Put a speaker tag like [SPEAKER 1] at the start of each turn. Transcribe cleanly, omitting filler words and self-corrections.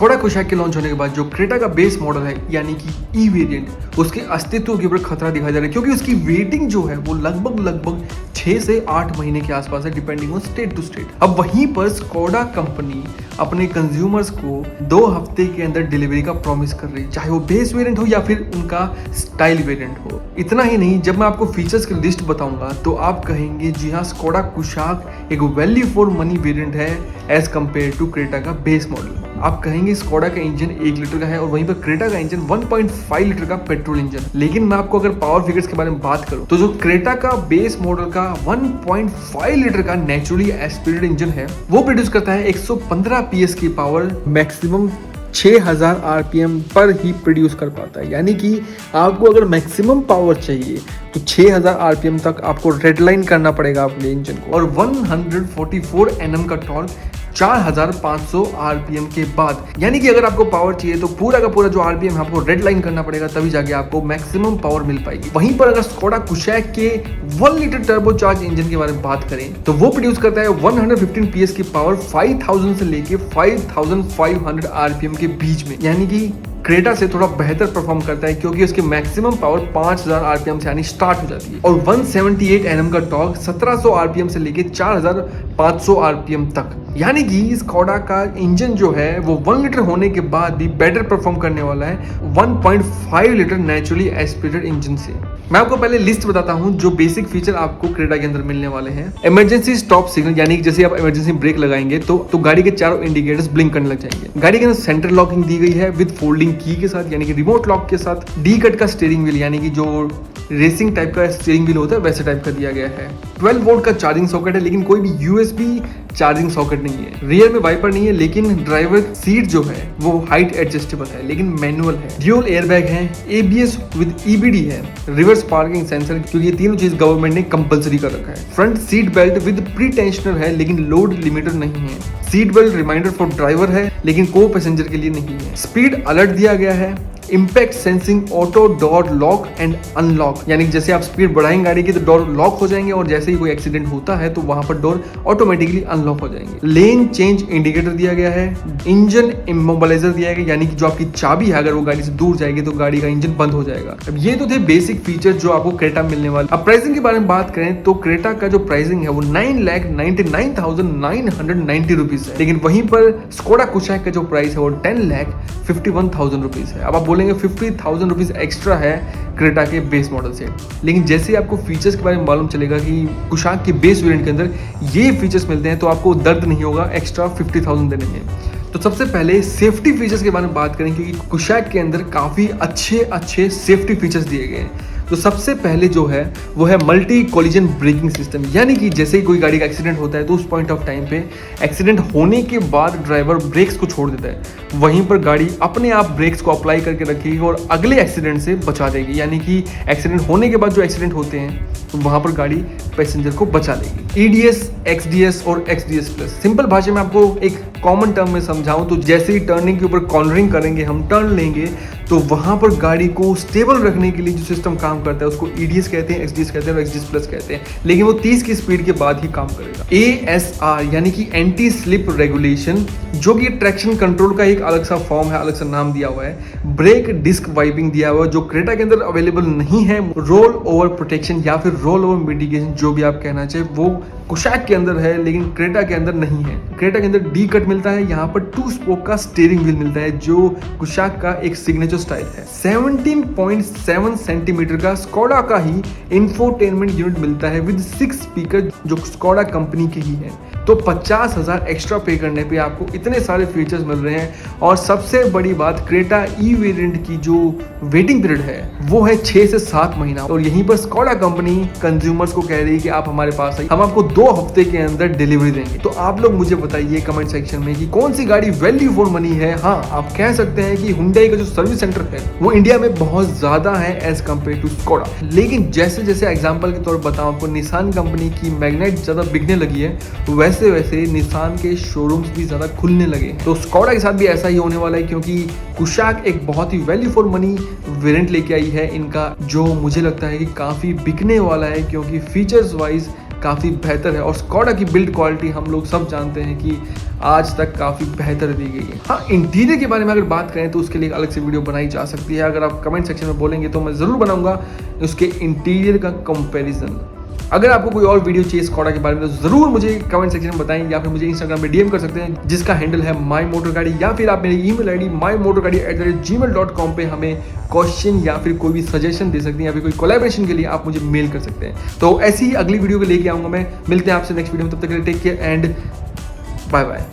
[SPEAKER 1] थोड़ा कुशाक के लॉन्च होने के बाद जो क्रेटा का बेस मॉडल है यानी कि ई वेरिएंट, उसके अस्तित्व के ऊपर खतरा दिखाई दे रहा है क्योंकि उसकी वेटिंग जो है वो लगभग 6 से 8 महीने के आसपास है, depending on state to state. अब वहीं पर स्कोडा कंपनी अपने कंज्यूमर्स को 2 हफ्ते के अंदर डिलीवरी का प्रॉमिस कर रही है, चाहे वो बेस वेरिएंट हो या फिर उनका स्टाइल वेरिएंट हो। इतना ही नहीं, जब मैं आपको फीचर्स की लिस्ट बताऊंगा तो आप कहेंगे जी हाँ, स्कोडा कुशाक एक वैल्यू फॉर मनी वेरिएंट है एज कंपेयर टू क्रेटा का बेस मॉडल। आप कहेंगे स्कोडा का इंजन 1 लीटर का है और वहीं पर क्रेटा का इंजन 1.5 लीटर का पेट्रोल इंजन। लेकिन मैं आपको अगर पावर फिगर्स के बारे में बात करूं तो जो क्रेटा का बेस मॉडल का 1.5 लीटर का नेचुरली एस्पिरेटेड इंजन है वो प्रोड्यूस करता है 115 PS की पावर, मैक्सिमम 6000 RPM पर ही प्रोड्यूस कर पाता है। यानी कि आपको अगर मैक्सिमम पावर चाहिए तो 6000 RPM तक आपको रेडलाइन करना पड़ेगा अपने इंजन को। और 144 Nm का टॉर्क 4500 RPM के बाद, यानी कि अगर आपको पावर चाहिए तो पूरा का पूरा जो RPM है आपको रेड लाइन करना पड़ेगा, तभी जाके आपको मैक्सिमम पावर मिल पाएगी। वहीं पर अगर स्कोडा कुशाक के 1 लीटर टर्बोचार्ज इंजन के बारे में बात करें तो वो प्रोड्यूस करता है 115 PS की पावर 5000 से लेके 5500 RPM के बीच में, यानी कि क्रेटा से थोड़ा बेहतर परफॉर्म करता है क्योंकि उसकी मैक्सिमम पावर 5000 RPM से यानी स्टार्ट हो जाती है। और 178 Nm का टॉर्क 1700 RPM से लेके 4500 RPM तक, यानी कि स्कोडा का इंजन जो है वो 1 लीटर होने के बाद भी बेटर परफॉर्म करने वाला है 1.5 लीटर नेचुरली एस्पिरेटेड इंजन से। मैं आपको पहले लिस्ट बताता हूं जो बेसिक फीचर आपको क्रेटा के अंदर मिलने वाले हैं। इमरजेंसी स्टॉप सिग्नल, यानी कि जैसे आप इमरजेंसी ब्रेक लगाएंगे तो गाड़ी के चारों इंडिकेटर्स ब्लिंक करने लग जाएंगे। गाड़ी के अंदर सेंटर लॉकिंग दी गई है विद फोल्डिंग की के साथ, यानी कि रिमोट लॉक के साथ। डी कट का स्टीयरिंग व्हील, यानी कि जो रेसिंग टाइप का स्टीयरिंग व्हील होता है वैसे टाइप का दिया गया है। 12 वोल्ट का चार्जिंग सॉकेट है, लेकिन कोई भी USB चार्जिंग सॉकेट नहीं है। रियर में वाइपर नहीं है, लेकिन ड्राइवर सीट जो है वो हाइट एडजस्टेबल है लेकिन मैनुअल है। ड्यूल एयरबैग है, ABS विद EBD है, रिवर्स पार्किंग सेंसर, क्योंकि ये तीनों चीज गवर्नमेंट ने कंपलसरी कर रखा है। Front seat belt with pretensioner है, लेकिन लोड लिमिटर नहीं है। Seat belt reminder for driver है, लेकिन को पैसेंजर के लिए नहीं है। स्पीड अलर्ट दिया गया है। Impact sensing auto door lock and unlock, यानी कि जैसे आप स्पीड बढ़ाएंगे गाड़ी की तो डोर लॉक हो जाएंगे और जैसे ही कोई एक्सीडेंट होता है तो वहां पर डोर ऑटोमेटिकली अनलॉक हो जाएंगे। लेन चेंज इंडिकेटर दिया गया है। इंजन इमोबिलाइजर दिया गया, यानी कि जो आपकी चाबी है अगर वो गाड़ी से दूर जाएगी तो गाड़ी का इंजन बंद हो जाएगा। अब ये तो थे बेसिक फीचर जो आपको क्रेटा मिलने वाले। अब प्राइसिंग के बारे में बात करें तो क्रेटा का जो प्राइसिंग है वो 9,99,990 रुपीज है, लेकिन वहीं पर स्कोडा कुशाक का जो प्राइस है वो 10,51,000 रुपीज है। अब आप बोलेंगे 50,000 रुपीज एक्स्ट्रा है क्रेटा के बेस मॉडल से, लेकिन जैसे आपको फीचर्स के बारे में मालूम चलेगा कि कुशाक के बेस वेरिएंट के अंदर ये फीचर्स मिलते हैं तो आपको दर्द नहीं होगा एक्स्ट्रा 50,000 देने में। तो सबसे पहले सेफ्टी फीचर्स के बारे में बात करें, क्योंकि कुशाक के अंदर काफी अच्छे सेफ्टी फीचर्स दिए गए हैं। तो सबसे पहले जो है वो है मल्टी कोलिजन ब्रेकिंग सिस्टम, यानी कि जैसे ही कोई गाड़ी का एक्सीडेंट होता है तो उस पॉइंट ऑफ टाइम पे एक्सीडेंट होने के बाद ड्राइवर ब्रेक्स को छोड़ देता है, वहीं पर गाड़ी अपने आप ब्रेक्स को अप्लाई करके रखेगी और अगले एक्सीडेंट से बचा देगी। यानी कि एक्सीडेंट होने के बाद जो एक्सीडेंट होते हैं तो वहां पर गाड़ी पैसेंजर को बचा लेगी। EDS, XDS और XDS प्लस, सिंपल भाषा में आपको एक कॉमन टर्म में समझाऊं तो जैसे ही टर्निंग के ऊपर कॉर्नरिंग करेंगे, हम टर्न लेंगे तो वहां पर गाड़ी को स्टेबल रखने के लिए जो सिस्टम काम करता है उसको EDS कहते हैं, XDS कहते हैं और XDS प्लस कहते हैं, लेकिन वो 30 की स्पीड के बाद ही काम करेगा। ASR यानी कि एंटी स्लिप रेगुलेशन, जो कि ट्रैक्शन कंट्रोल का एक अलग सा फॉर्म है, अलग सा नाम दिया हुआ है। ब्रेक डिस्क वाइपिंग दिया हुआ है जो क्रेटा के अंदर अवेलेबल नहीं है। रोल ओवर प्रोटेक्शन या फिर रोल ओवर मिटिगेशन, जो भी आप कहना चाहे, वो कुशाक के अंदर है लेकिन क्रेटा के अंदर नहीं है। क्रेटा के अंदर डी कट मिलता है, यहाँ पर 2 स्पोक का स्टीयरिंग व्हील मिलता है जो कुशाक का एक सिग्नेचर स्टाइल है। 17.7 सेंटीमीटर का स्कोडा का ही इंफोटेनमेंट यूनिट मिलता है विद 6 स्पीकर जो स्कोडा कंपनी के ही है। तो 50,000 एक्स्ट्रा पे करने पे आपको इतने सारे फीचर्स मिल रहे हैं। और सबसे बड़ी बात, क्रेटा ई वेरिएंट की जो वेटिंग पीरियड है वो है 6 से 7 महीना, और यहीं पर स्कोडा कंपनी कंज्यूमर्स को कह रही है कि आप हमारे पास आइए, हम आपको 2 हफ्ते के अंदर डिलीवरी देंगे। तो आप लोग मुझे बताइए कमेंट सेक्शन में कि कौन सी गाड़ी वैल्यू फॉर मनी है। हाँ, आप कह सकते हैं कि हुंडई का जो सर्विस सेंटर है वो इंडिया में बहुत ज्यादा है एज कम्पेयर टू स्कोडा, लेकिन जैसे जैसे एग्जाम्पल के तौर पर बताऊं आपको, निसान कंपनी की मैग्नेट ज्यादा बिकने लगी है, वैसे वैसे निसान के शोरूम्स भी ज्यादा खुलने लगे। तो स्कोडा के साथ भी ऐसा ही होने वाला है, क्योंकि कुशाक एक बहुत ही वैल्यू फॉर मनी वेरिएंट लेके आई है इनका, जो मुझे लगता है कि काफी बिकने वाला है, क्योंकि फीचर्स वाइज काफ़ी बेहतर है और स्कोडा की बिल्ड क्वालिटी हम लोग सब जानते हैं कि आज तक काफ़ी बेहतर दी गई है। हाँ, इंटीरियर के बारे में अगर बात करें तो उसके लिए एक अलग से वीडियो बनाई जा सकती है। अगर आप कमेंट सेक्शन में बोलेंगे तो मैं ज़रूर बनाऊंगा उसके इंटीरियर का कंपैरिजन। अगर आपको कोई और वीडियो चाहिए स्कोडा के बारे में तो ज़रूर मुझे कमेंट सेक्शन में बताएं, या फिर मुझे इंस्टाग्राम पे डीएम कर सकते हैं जिसका हैंडल है mymotorgadi, या फिर आप मेरी ईमेल आईडी mymotorgadi@gmail.com पे हमें क्वेश्चन या फिर कोई भी सजेशन दे सकते हैं, या फिर कोई कोलैबोरेशन के लिए आप मुझे मेल कर सकते हैं। तो ऐसी ही अगली वीडियो को लेके आऊँगा मैं। मिलते हैं आपसे नेक्स्ट वीडियो में, तब तक के लिए take care and bye bye.